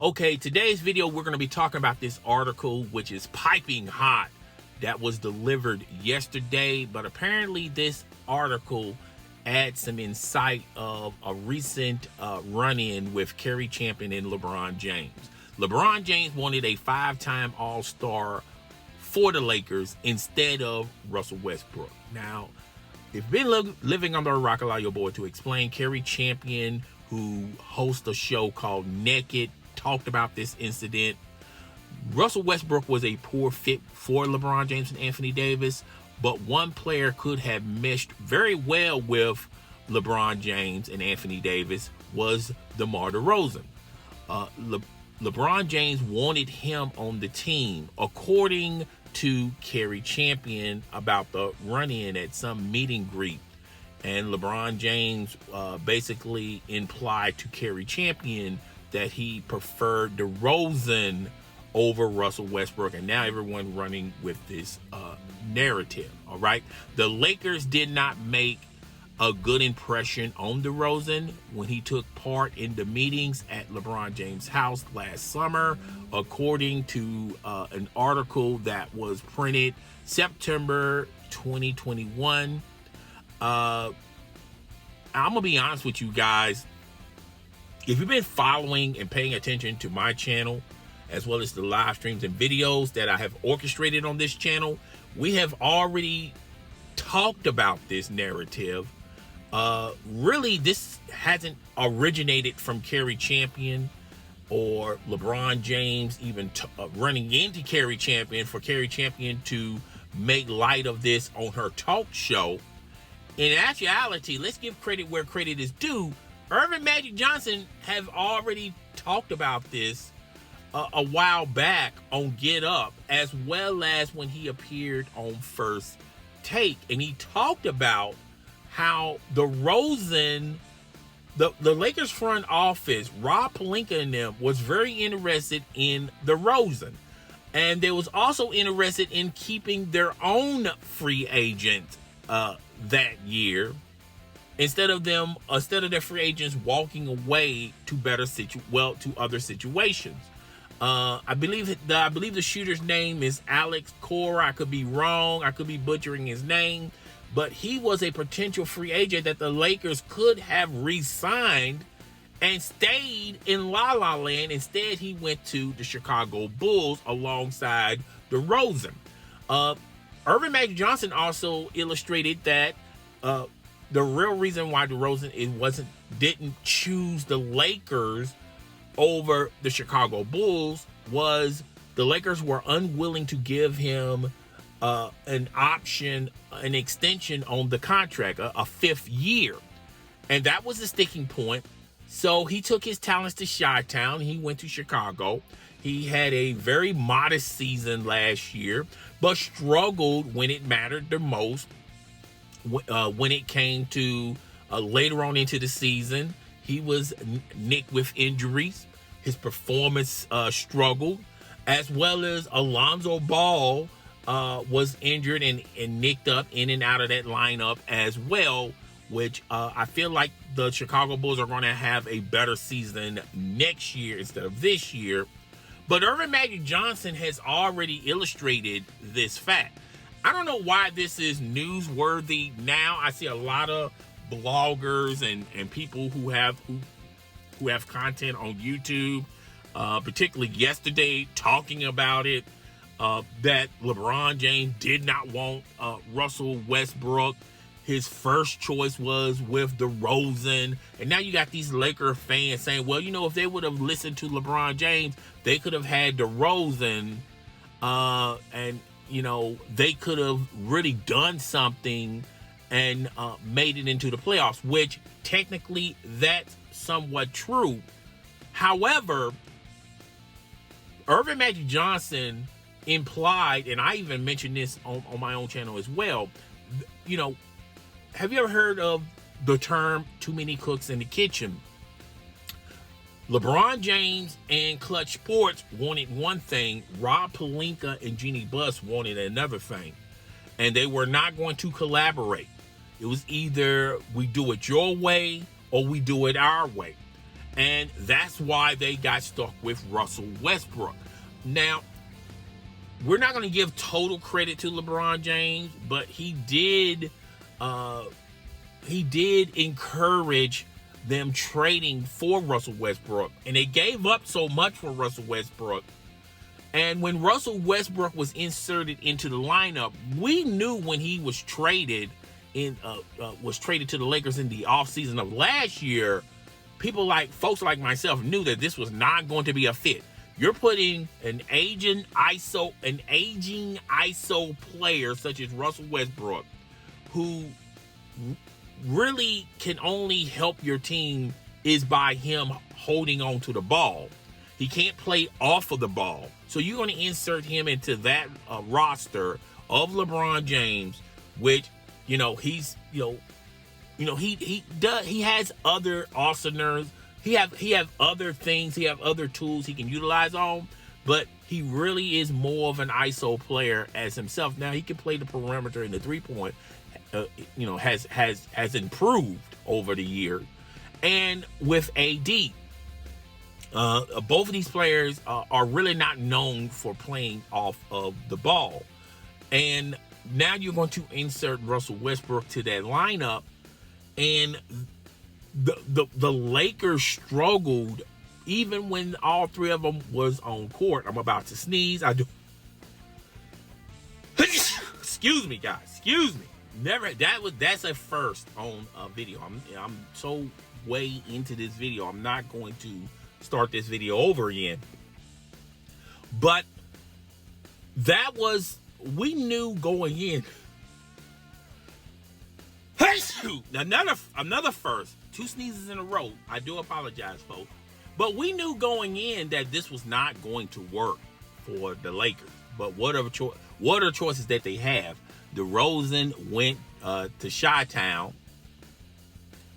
Okay, today's video, we're going to be talking about this article, which is piping hot, that was delivered yesterday. But apparently this article adds some insight of a recent run-in with Cari Champion and LeBron James. LeBron James wanted a 5-time All-Star for the Lakers instead of Russell Westbrook. Now, if you've been living under a rock, allow your boy to explain. Cari Champion, who hosts a show called Naked, talked about this incident. Russell Westbrook was a poor fit for LeBron James and Anthony Davis, but one player could have meshed very well with LeBron James and Anthony Davis was DeMar DeRozan. LeBron James wanted him on the team, according to Cari Champion, about the run-in at some meet and greet. And LeBron James basically implied to Cari Champion that he preferred DeRozan over Russell Westbrook, and now everyone running with this narrative. All right, the Lakers did not make a good impression on DeRozan when he took part in the meetings at LeBron James' house last summer, according to an article that was printed September 2021. I'm gonna be honest with you guys. If you've been following and paying attention to my channel, as well as the live streams and videos that I have orchestrated on this channel, we have already talked about this narrative. Really, this hasn't originated from Cari Champion or LeBron James even running into Cari Champion for Cari Champion to make light of this on her talk show. In actuality, let's give credit where credit is due. Earvin Magic Johnson have already talked about this a while back on Get Up, as well as when he appeared on First Take. And he talked about how the Lakers front office, Rob Pelinka and them, was very interested in DeRozan. And they was also interested in keeping their own free agent that year, instead of their free agents walking away to to other situations. I believe the shooter's name is Alex Cora. I could be wrong. I could be butchering his name, but he was a potential free agent that the Lakers could have re-signed and stayed in La La Land. Instead, he went to the Chicago Bulls alongside DeRozan. Earvin Magic Johnson also illustrated that the real reason why DeRozan didn't choose the Lakers over the Chicago Bulls was the Lakers were unwilling to give him an extension on the contract, a 5th year. And that was the sticking point. So he took his talents to Chi-Town. He went to Chicago. He had a very modest season last year, but struggled when it mattered the most. When it came to later on into the season, he was nicked with injuries. His performance struggled, as well as Alonzo Ball was injured and nicked up in and out of that lineup as well, which I feel like the Chicago Bulls are going to have a better season next year instead of this year. But Earvin Magic Johnson has already illustrated this fact. I don't know why this is newsworthy now. I see a lot of bloggers and people who have content on YouTube, particularly yesterday, talking about it, that LeBron James did not want Russell Westbrook. His first choice was with DeRozan. And now you got these Laker fans saying, well, if they would have listened to LeBron James, they could have had DeRozan, and they could have really done something and made it into the playoffs, which technically that's somewhat true. However, Earvin Magic Johnson implied, and I even mentioned this on my own channel as well, have you ever heard of the term too many cooks in the kitchen? LeBron James and Clutch Sports wanted one thing. Rob Pelinka and Jeannie Buss wanted another thing. And they were not going to collaborate. It was either we do it your way or we do it our way. And that's why they got stuck with Russell Westbrook. Now, we're not going to give total credit to LeBron James, but he did encourage them trading for Russell Westbrook, and they gave up so much for Russell Westbrook. And when Russell Westbrook was inserted into the lineup, we knew when he was traded to the Lakers in the offseason of last year, folks like myself knew that this was not going to be a fit. You're putting an aging ISO player such as Russell Westbrook, who really can only help your team is by him holding on to the ball. He can't play off of the ball. So you're going to insert him into that roster of LeBron James, which, he has other arsenals. He have other things. He have other tools he can utilize on, but he really is more of an ISO player as himself. Now he can play the perimeter and the 3-point. Has improved over the years, and with AD, both of these players are really not known for playing off of the ball, and now you're going to insert Russell Westbrook to that lineup, and the Lakers struggled even when all three of them was on court. I'm about to sneeze. I do. Excuse me, guys. Excuse me. That's a first on a video. I'm so way into this video. I'm not going to start this video over again. But we knew going in. Another first. 2 sneezes in a row. I do apologize, folks. But we knew going in that this was not going to work for the Lakers. But what are the choices that they have? DeRozan went to Chi-Town,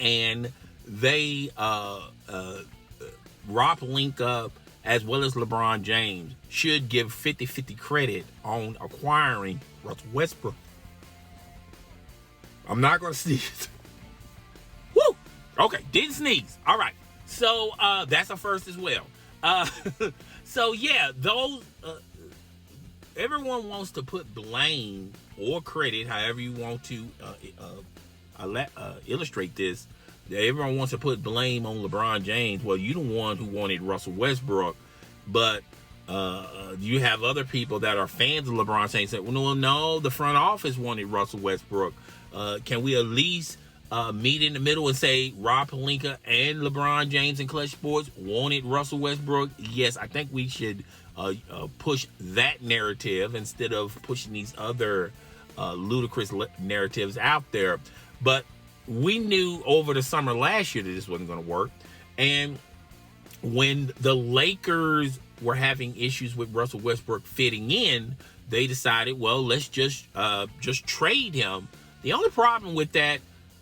and they Rob Pelinka as well as LeBron James should give 50-50 credit on acquiring Russell Westbrook. I'm not going to sneeze. Woo! Okay, didn't sneeze. All right. So that's a first as well. So yeah, those everyone wants to put blame or credit, however you want to illustrate this. Everyone wants to put blame on LeBron James. Well, you're the one who wanted Russell Westbrook, but you have other people that are fans of LeBron saying, well, no, the front office wanted Russell Westbrook. Can we at least meet in the middle and say Rob Pelinka and LeBron James and Clutch Sports wanted Russell Westbrook? Yes, I think we should push that narrative instead of pushing these other ludicrous narratives out there. But we knew over the summer last year that this wasn't going to work. And when the Lakers were having issues with Russell Westbrook fitting in, they decided, well, let's just trade him. The only problem with that,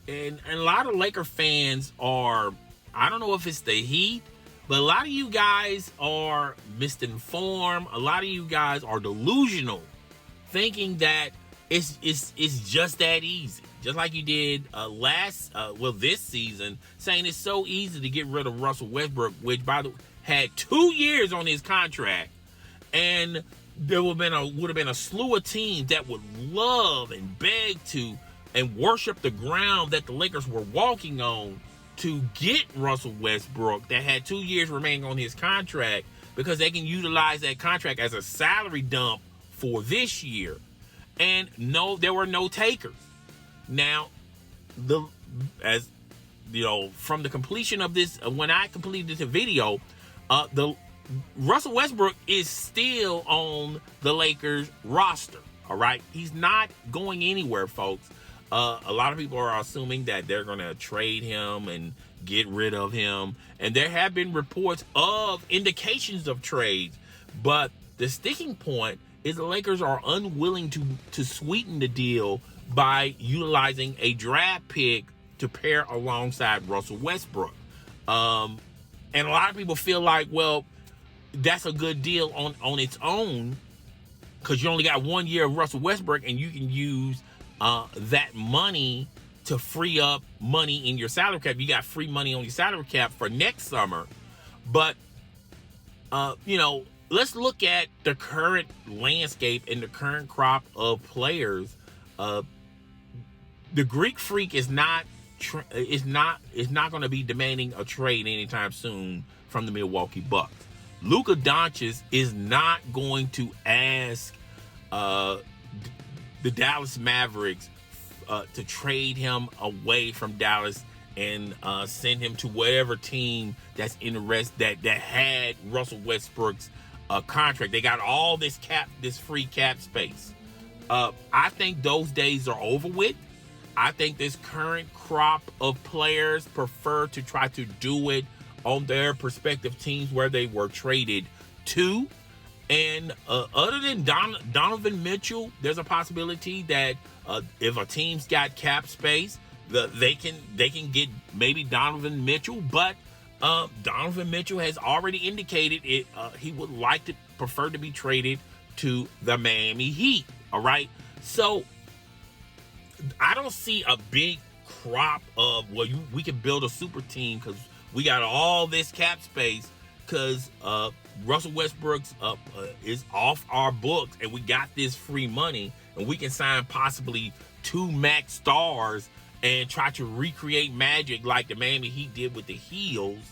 and a lot of Laker fans are, I don't know if it's the heat, but a lot of you guys are misinformed. A lot of you guys are delusional, thinking that it's just that easy. Just like you did this season, saying it's so easy to get rid of Russell Westbrook, which by the way had 2 years on his contract, and there would have been a slew of teams that would love and beg to and worship the ground that the Lakers were walking on to get Russell Westbrook that had 2 years remaining on his contract, because they can utilize that contract as a salary dump for this year. And no, there were no takers. Now, from the completion of this, when I completed the video, the Russell Westbrook is still on the Lakers roster. All right, he's not going anywhere, folks. A lot of people are assuming that they're going to trade him and get rid of him, and there have been reports of indications of trades, but the sticking point is the Lakers are unwilling to sweeten the deal by utilizing a draft pick to pair alongside Russell Westbrook. And a lot of people feel like, well, that's a good deal on its own, because you only got 1 year of Russell Westbrook, and you can use that money to free up money in your salary cap. You got free money on your salary cap for next summer. But, let's look at the current landscape and the current crop of players. The Greek Freak is not going to be demanding a trade anytime soon from the Milwaukee Bucks. Luka Doncic is not going to ask the Dallas Mavericks to trade him away from Dallas and send him to whatever team that's interested that had Russell Westbrook's contract. They got all this free cap space. I think those days are over with. I think this current crop of players prefer to try to do it on their respective teams where they were traded to. And other than Donovan Mitchell, there's a possibility that if a team's got cap space, they can get maybe Donovan Mitchell. But Donovan Mitchell has already indicated he would prefer to be traded to the Miami Heat. All right, so I don't see a big crop of we can build a super team because we got all this cap space because Russell Westbrook's is off our books and we got this free money and we can sign possibly 2 max stars and try to recreate magic like the Miami Heat did with the Heels,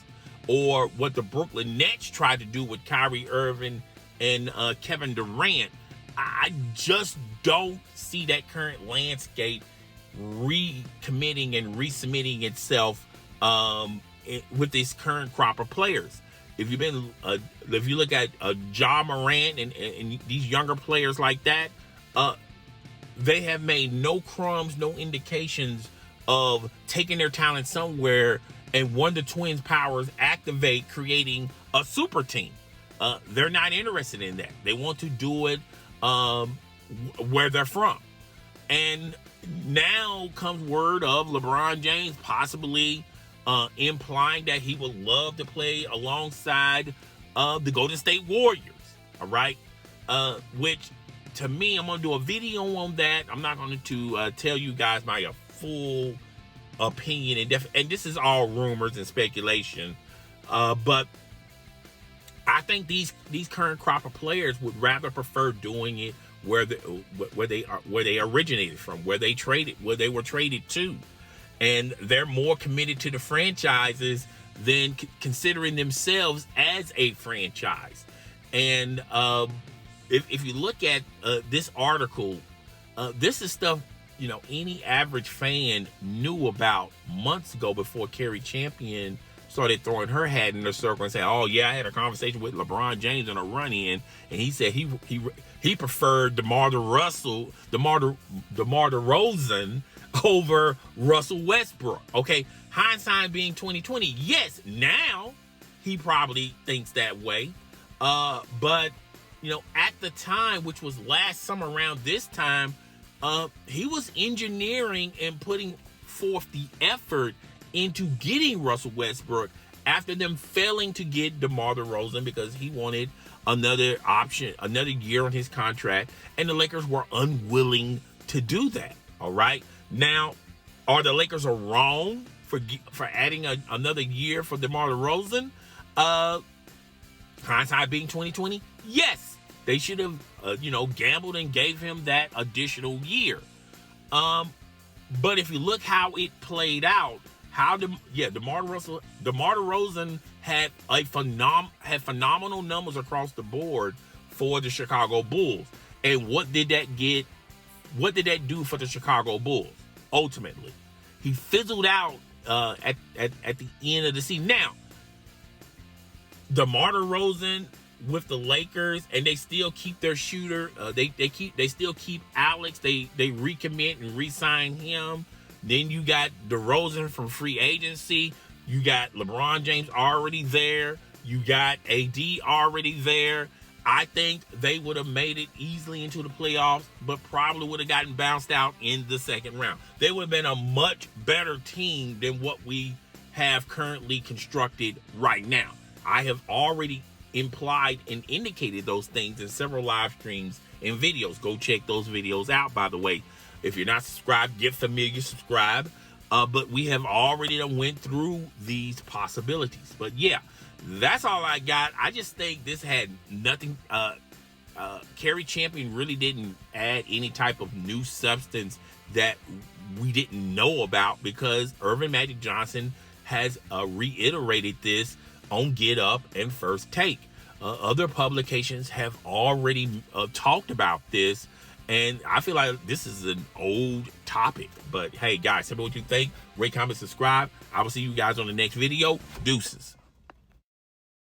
or what the Brooklyn Nets tried to do with Kyrie Irving and Kevin Durant. I just don't see that current landscape recommitting and resubmitting itself with this current crop of players. If you look at Ja Morant and these younger players like that, they have made no crumbs, no indications of taking their talent somewhere and one of the Twins' powers activate, creating a super team. They're not interested in that. They want to do it where they're from. And now comes word of LeBron James possibly implying that he would love to play alongside the Golden State Warriors. All right. Which to me, I'm going to do a video on that. I'm not going to tell you guys my full opinion. And this is all rumors and speculation. But I think these current crop of players would rather prefer doing it where they originated from, where they were traded to, and they're more committed to the franchises than considering themselves as a franchise. And if you look at this article, this is stuff any average fan knew about months ago before Cari Champion started throwing her hat in the circle and saying, "Oh yeah, I had a conversation with LeBron James in a run-in, and he said he preferred DeMar DeRozan over Russell Westbrook." Okay, hindsight being 2020, yes, now he probably thinks that way, but at the time, which was last summer around this time, he was engineering and putting forth the effort into getting Russell Westbrook after them failing to get DeMar DeRozan because he wanted another option, another year on his contract, and the Lakers were unwilling to do that. All right. Now, are the Lakers wrong for adding another year for DeMar DeRozan? Hindsight being 2020, yes, they should have gambled and gave him that additional year. But if you look how it played out, DeMar DeRozan had phenomenal numbers across the board for the Chicago Bulls. And what did that do for the Chicago Bulls? Ultimately, he fizzled out at the end of the season. Now, DeMar DeRozan with the Lakers, and they still keep their shooter. They still keep Alex. They recommit and re-sign him. Then you got DeRozan from free agency. You got LeBron James already there. You got AD already there. I think they would have made it easily into the playoffs, but probably would have gotten bounced out in the second round. They would have been a much better team than what we have currently constructed right now. I have already implied and indicated those things in several live streams and videos. Go check those videos out, by the way. If you're not subscribed, get familiar, subscribe. But we have already went through these possibilities. But yeah, that's all I got. I just think this had nothing. Cari Champion really didn't add any type of new substance that we didn't know about, because Earvin Magic Johnson has reiterated this on Get Up and First Take. Other publications have already talked about this, and I feel like this is an old topic. But hey, guys, tell me what you think. Rate, comment, subscribe. I will see you guys on the next video. Deuces.